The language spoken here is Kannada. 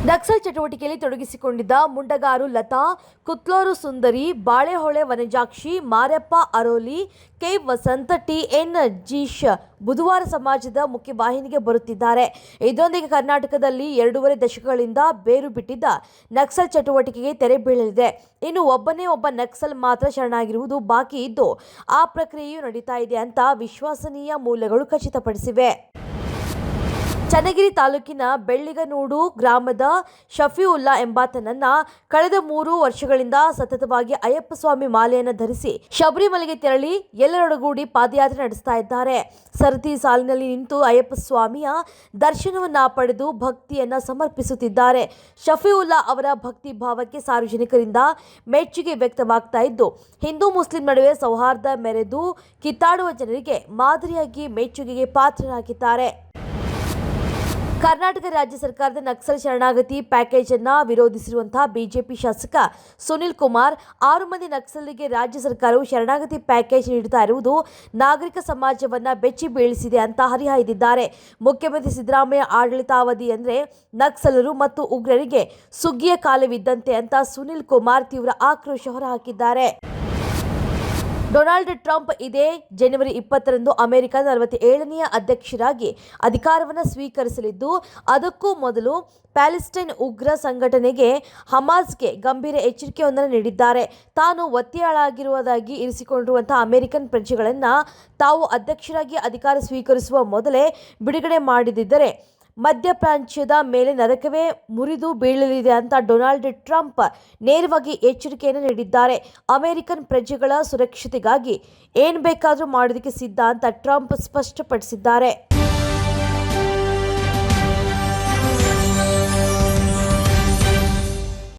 ನಕ್ಸಲ್ ಚಟುವಟಿಕೆಯಲ್ಲಿ ತೊಡಗಿಸಿಕೊಂಡಿದ್ದ ಮುಂಡಗಾರು ಲತಾ, ಕುತ್ಲೂರು ಸುಂದರಿ, ಬಾಳೆಹೊಳೆ ವನಜಾಕ್ಷಿ, ಮಾರೆಪ್ಪ ಅರೋಲಿ, ಕೆ ವಸಂತ್, ಟಿಎನ್ ಜೀಶ್ ಬುಧವಾರ ಸಮಾಜದ ಮುಖ್ಯವಾಹಿನಿಗೆ ಬರುತ್ತಿದ್ದಾರೆ. ಇದರೊಂದಿಗೆ ಕರ್ನಾಟಕದಲ್ಲಿ 2.5 ದಶಕಗಳಿಂದ ಬೇರು ಬಿಟ್ಟಿದ್ದ ನಕ್ಸಲ್ ಚಟುವಟಿಕೆಗೆ ತೆರೆ ಬೀಳಲಿದೆ. ಇನ್ನು ಒಬ್ಬನೇ ಒಬ್ಬ ನಕ್ಸಲ್ ಮಾತ್ರ ಶರಣಾಗಿರುವುದು ಬಾಕಿ ಇದ್ದು, ಆ ಪ್ರಕ್ರಿಯೆಯೂ ನಡೀತಾ ಇದೆ ಅಂತ ವಿಶ್ವಸನೀಯ ಮೂಲಗಳು ಖಚಿತಪಡಿಸಿವೆ. ಚನ್ನಗಿರಿ ತಾಲೂಕಿನ ಬೆಳ್ಳಿಗನೂಡು ಗ್ರಾಮದ ಶಫೀವುಲ್ಲಾ ಎಂಬಾತನನ್ನ ಕಳೆದ 3 ವರ್ಷಗಳಿಂದ ಸತತವಾಗಿ ಅಯ್ಯಪ್ಪ ಸ್ವಾಮಿ ಮಾಲೆಯನ್ನು ಧರಿಸಿ ಶಬರಿಮಲೆಗೆ ತೆರಳಿ ಎಲ್ಲರೊಡಗೂಡಿ ಪಾದಯಾತ್ರೆ ನಡೆಸ್ತಾ ಇದ್ದಾರೆ. ಸರತಿ ಸಾಲಿನಲ್ಲಿ ನಿಂತು ಅಯ್ಯಪ್ಪ ಸ್ವಾಮಿಯ ದರ್ಶನವನ್ನ ಪಡೆದು ಭಕ್ತಿಯನ್ನ ಸಮರ್ಪಿಸುತ್ತಿದ್ದಾರೆ. ಶಫೀವುಲ್ಲಾ ಅವರ ಭಕ್ತಿ ಭಾವಕ್ಕೆ ಸಾರ್ವಜನಿಕರಿಂದ ಮೆಚ್ಚುಗೆ ವ್ಯಕ್ತವಾಗ್ತಾ ಇದ್ದು, ಹಿಂದೂ ಮುಸ್ಲಿಂ ನಡುವೆ ಸೌಹಾರ್ದ ಮೆರೆದು ಕಿತ್ತಾಡುವ ಜನರಿಗೆ ಮಾದರಿಯಾಗಿ ಮೆಚ್ಚುಗೆಗೆ ಪಾತ್ರರಾಗಿದ್ದಾರೆ. ಕರ್ನಾಟಕ ರಾಜ್ಯ ಸರ್ಕಾರದ ನಕ್ಸಲ್ ಶರಣಾಗತಿ ಪ್ಯಾಕೇಜ್ ಅನ್ನು ವಿರೋಧಿಸಿರುವಂತಹ ಬಿಜೆಪಿ ಶಾಸಕ ಸುನಿಲ್ ಕುಮಾರ್, 6 ಮಂದಿ ನಕ್ಸಲರಿಗೆ ರಾಜ್ಯ ಸರ್ಕಾರವು ಶರಣಾಗತಿ ಪ್ಯಾಕೇಜ್ ನೀಡುತ್ತಾ ಇರುವುದು ನಾಗರಿಕ ಸಮಾಜವನ್ನ ಬೆಚ್ಚಿ ಬೀಳಿಸಿದೆ ಅಂತ ಹರಿಹಾಯ್ದಿದ್ದಾರೆ. ಮುಖ್ಯಮಂತ್ರಿ ಸಿದ್ದರಾಮಯ್ಯ ಆಡಳಿತಾವಧಿ ಅಂದರೆ ನಕ್ಸಲರು ಮತ್ತು ಉಗ್ರರಿಗೆ ಸುಗ್ಗಿಯ ಕಾಲವಿದ್ದಂತೆ ಅಂತ ಸುನಿಲ್ ಕುಮಾರ್ ತೀವ್ರ ಆಕ್ರೋಶ ಹೊರಹಾಕಿದ್ದಾರೆ. ಡೊನಾಲ್ಡ್ ಟ್ರಂಪ್ ಇದೇ ಜನವರಿ 20ರಂದು ಅಮೆರಿಕದ 47ನೇ ಅಧ್ಯಕ್ಷರಾಗಿ ಅಧಿಕಾರವನ್ನು ಸ್ವೀಕರಿಸಲಿದ್ದು, ಅದಕ್ಕೂ ಮೊದಲು ಪ್ಯಾಲೆಸ್ಟೈನ್ ಉಗ್ರ ಸಂಘಟನೆಗೆ ಹಮಾಸ್ಗೆ ಗಂಭೀರ ಎಚ್ಚರಿಕೆಯೊಂದನ್ನು ನೀಡಿದ್ದಾರೆ. ತಾನು ಒತ್ತೆಯಾಳಾಗಿರುವುದಾಗಿ ಇರಿಸಿಕೊಂಡಿರುವಂತಹ ಅಮೆರಿಕನ್ ಪ್ರಜೆಗಳನ್ನು ತಾವು ಅಧ್ಯಕ್ಷರಾಗಿ ಅಧಿಕಾರ ಸ್ವೀಕರಿಸುವ ಮೊದಲೇ ಬಿಡುಗಡೆ ಮಾಡದಿದ್ದರೆ ಮಧ್ಯಪ್ರಾಚ್ಯದ ಮೇಲೆ ನರಕವೇ ಮುರಿದು ಬೀಳಲಿದೆ ಅಂತ ಡೊನಾಲ್ಡ್ ಟ್ರಂಪ್ ನೇರವಾಗಿ ಎಚ್ಚರಿಕೆಯನ್ನು ನೀಡಿದ್ದಾರೆ. ಅಮೆರಿಕನ್ ಪ್ರಜೆಗಳ ಸುರಕ್ಷತೆಗಾಗಿ ಏನು ಬೇಕಾದರೂ ಮಾಡೋದಕ್ಕೆ ಸಿದ್ಧ ಅಂತ ಟ್ರಂಪ್ ಸ್ಪಷ್ಟಪಡಿಸಿದ್ದಾರೆ.